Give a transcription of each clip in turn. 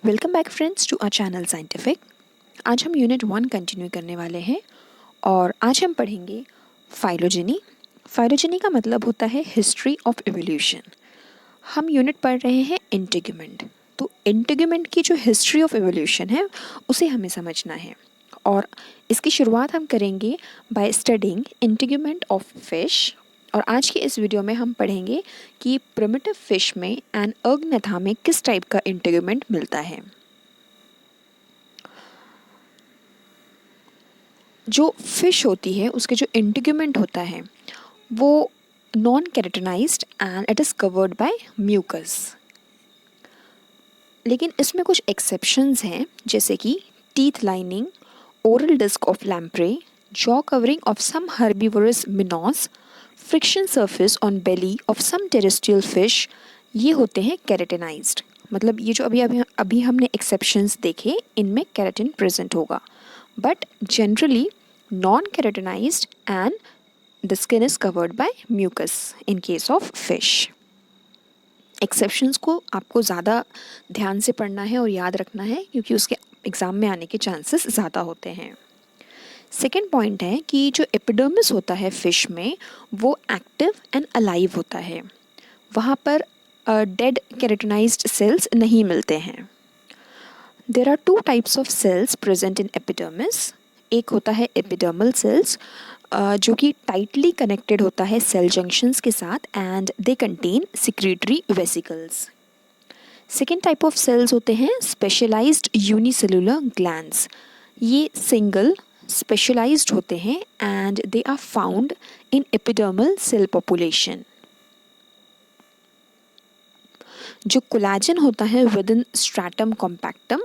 Welcome back friends to our channel scientific. आज हम unit 1 continue करने वाले हैं और आज हम पढ़ेंगे फाइलोजेनी। फाइलोजेनी का मतलब होता है हिस्ट्री ऑफ एवोल्यूशन। हम यूनिट पढ़ रहे हैं इंटीग्यूमेंट, तो इंटीग्यूमेंट की जो हिस्ट्री ऑफ एवोल्यूशन है उसे हमें समझना है और इसकी शुरुआत हम करेंगे by studying integument of fish. और आज के इस वीडियो में हम पढ़ेंगे कि प्रिमिटिव फिश में एंड अग्न्यथा में किस टाइप का इंटीग्यूमेंट मिलता है। जो फिश होती है उसके जो इंटीग्यूमेंट होता है वो non keratinised and it is covered by mucus. लेकिन इसमें कुछ एक्सेप्शंस हैं, जैसे कि teeth lining, oral disc of lamprey, jaw covering of some herbivorous minnows, friction surface on belly of some terrestrial fish, ये होते हैं केराटिनाइज्ड। मतलब ये जो अभी हमने एक्सेप्शंस देखे इनमें केराटिन प्रेजेंट होगा, but generally non keratinised and the skin is covered by mucus in case of fish. Exceptions को आपको ज़्यादा ध्यान से पढ़ना है और याद रखना है क्योंकि उसके एग्ज़ाम में आने के चांसेस ज़्यादा होते हैं। सेकेंड पॉइंट है कि जो एपिडर्मिस होता है फिश में वो एक्टिव एंड अलाइव होता है, वहाँ पर डेड केराटिनाइज्ड सेल्स नहीं मिलते हैं। There are two types of cells present in epidermis. एक होता है एपिडर्मल सेल्स जो कि टाइटली कनेक्टेड होता है सेल जंक्शंस के साथ and they contain secretory vesicles. Second type of cells होते हैं स्पेशलाइज्ड यूनिसेलुलर ग्लैंड्स। ये सिंगल स्पेशलाइज्ड होते हैं and they are found in epidermal cell population. जो कोलेजन होता है विद इन स्ट्रैटम कॉम्पैक्टम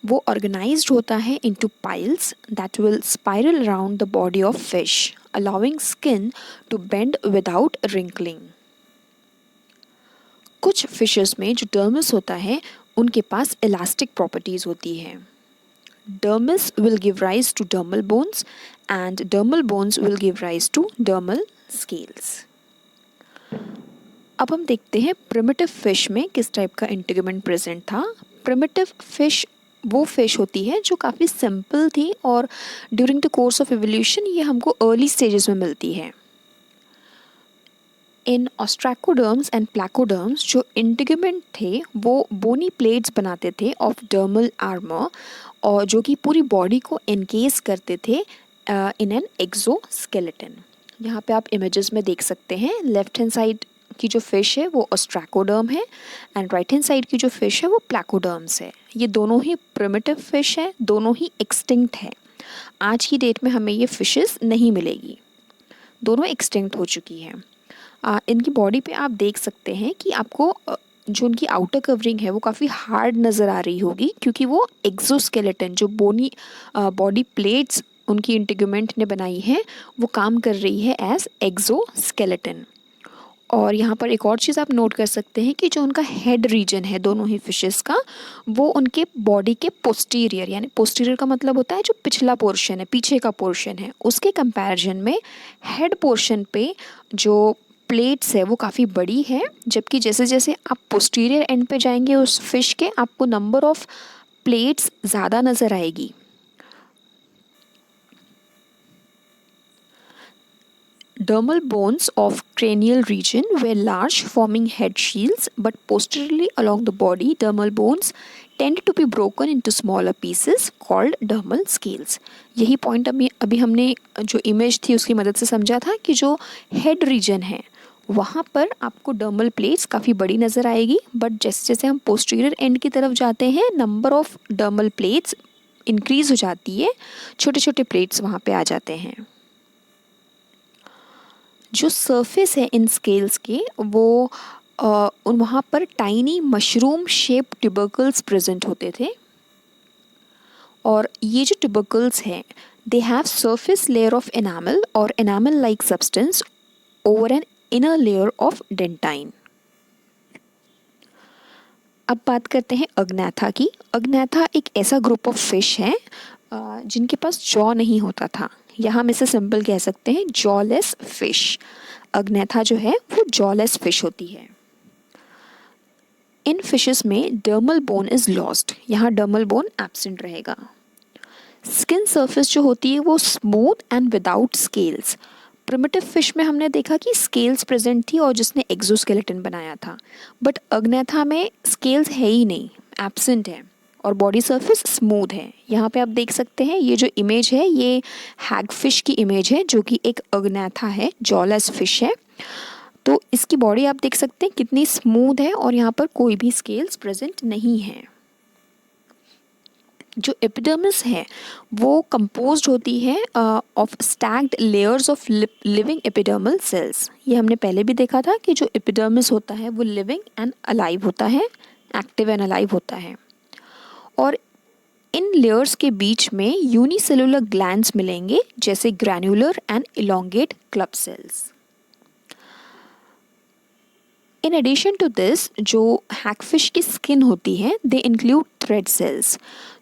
वो ऑर्गेनाइज्ड होता है into piles that will spiral around the body of fish allowing skin to bend without wrinkling. कुछ fishes में जो डर्मिस होता है उनके पास इलास्टिक प्रॉपर्टीज होती है। Dermis will give rise to dermal bones and dermal bones will give rise to dermal scales. अब हम देखते हैं प्रिमिटिव फिश में किस टाइप का इंटीग्यूमेंट प्रेजेंट था। प्रिमिटिव फिश वो फिश होती है जो काफ़ी सिंपल थी और during the course of evolution ये हमको अर्ली स्टेजेस में मिलती है। इन ऑस्ट्रैकोडर्म्स एंड प्लैकोडर्म्स जो इंटीग्यूमेंट थे वो बोनी प्लेट्स बनाते थे ऑफ डर्मल आर्मर और जो कि पूरी बॉडी को एनकेस करते थे इन एन एक्सोस्केलेटन। यहाँ पे आप इमेजेस में देख सकते हैं, लेफ्ट हैंड साइड की जो फिश है वो ऑस्ट्रैकोडर्म है एंड राइट हैंड साइड की जो फिश है वो प्लैकोडर्म्स है। ये दोनों ही प्रिमिटिव फिश है, दोनों ही एक्सटिंक्ट है। आज की डेट में हमें ये फिशेस नहीं मिलेगी, दोनों एक्सटिंक्ट हो चुकी है। इनकी बॉडी पे आप देख सकते हैं कि आपको जो उनकी आउटर कवरिंग है वो काफ़ी हार्ड नज़र आ रही होगी क्योंकि वो एक्सोस्केलेटन जो बोनी बॉडी प्लेट्स उनकी इंटीग्यूमेंट ने बनाई है वो काम कर रही है एज एक्सोस्केलेटन। और यहाँ पर एक और चीज़ आप नोट कर सकते हैं कि जो उनका हेड रीजन है दोनों ही फिशेस का वो उनके बॉडी के पोस्टीरियर, यानी पोस्टीरियर का मतलब होता है जो पिछला पोर्शन है, पीछे का पोर्शन है, उसके कंपैरिजन में हेड पोर्शन पे जो प्लेट्स है वो काफ़ी बड़ी है, जबकि जैसे जैसे आप पोस्टीरियर एंड पे जाएंगे उस फिश के आपको नंबर ऑफ प्लेट्स ज़्यादा नज़र आएगी। Dermal bones of cranial region were large, forming head shields, but posteriorly along the body, dermal bones tend to be broken into smaller pieces called dermal scales. यही point अभी हमने जो image थी उसकी मदद से समझा था कि जो हेड रीजन है वहाँ पर आपको डर्मल प्लेट्स काफ़ी बड़ी नज़र आएगी, बट जैसे जैसे हम पोस्टीरियर एंड की तरफ जाते हैं number of dermal plates increase हो जाती है, छोटे छोटे प्लेट्स वहाँ पे आ जाते हैं। जो सरफेस है इन स्केल्स के वो वहाँ पर tiny mushroom shape tubercles present होते थे और ये जो ट्यूबरकल्स हैं they have surface layer of enamel और enamel like substance over an inner layer of dentine. अब बात करते हैं अग्नैथा की। अग्नैथा एक ऐसा ग्रुप ऑफ फिश है जिनके पास जॉ नहीं होता था, या हम इसे सिंपल कह सकते हैं जॉलेस फिश। अग्नैथा जो है वो जॉलेस फिश होती है। इन फिशेस में डर्मल बोन इज लॉस्ट, यहाँ डर्मल बोन एब्सेंट रहेगा। स्किन सरफेस जो होती है वो smooth and without scales. Primitive fish में हमने देखा कि स्केल्स प्रेजेंट थी और जिसने एक्सोस्केलेटन बनाया था, बट अग्नेथा में स्केल्स है ही नहीं, एब्सेंट है और बॉडी सरफेस स्मूथ है। यहाँ पे आप देख सकते हैं ये जो इमेज है ये हैगफिश की इमेज है जो कि एक अग्नेथा है, जॉलेस फिश है। तो इसकी बॉडी आप देख सकते हैं कितनी स्मूथ है और यहाँ पर कोई भी स्केल्स प्रेजेंट नहीं है। जो एपिडर्मिस है वो कंपोज्ड होती है of stacked layers of living epidermal cells. ये हमने पहले भी देखा था कि जो एपिडर्मिस होता है वो लिविंग एंड अलाइव होता है, एक्टिव एंड अलाइव होता है। और इन लेयर्स के बीच में यूनिसेलुलर ग्लैंड्स मिलेंगे जैसे granular and elongate club cells. In addition to this, जो हैगफिश की स्किन होती है दे इंक्लूड थ्रेड सेल्स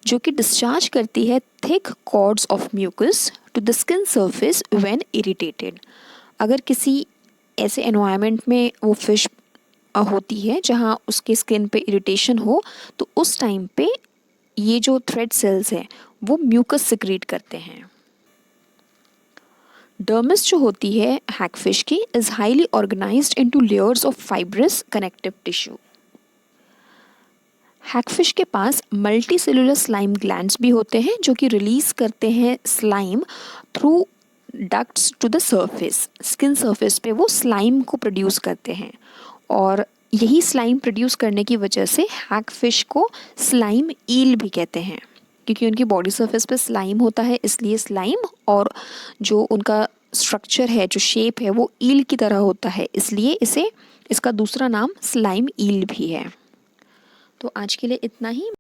जो कि डिस्चार्ज करती है thick cords of mucus to the skin surface when irritated. अगर किसी ऐसे एनवायरनमेंट में वो फिश होती है जहाँ उसके स्किन पे इरिटेशन हो तो उस टाइम पे ये जो थ्रेड सेल्स हैं वो म्यूकस सिक्रीट करते हैं। डर्मिस जो होती है हैगफिश की is highly organised into layers of fibrous connective tissue. Hagfish के पास मल्टी सेलुलर स्लाइम ग्लैंड्स भी होते हैं जो कि रिलीज करते हैं slime through ducts to the surface. Skin surface पे वो स्लाइम को प्रोड्यूस करते हैं और यही स्लाइम प्रोड्यूस करने की वजह से हैगफिश को स्लाइम ईल भी कहते हैं, क्योंकि उनकी बॉडी सरफेस पे स्लाइम होता है इसलिए स्लाइम, और जो उनका स्ट्रक्चर है, जो शेप है वो ईल की तरह होता है इसलिए इसका दूसरा नाम स्लाइम ईल भी है। तो आज के लिए इतना ही।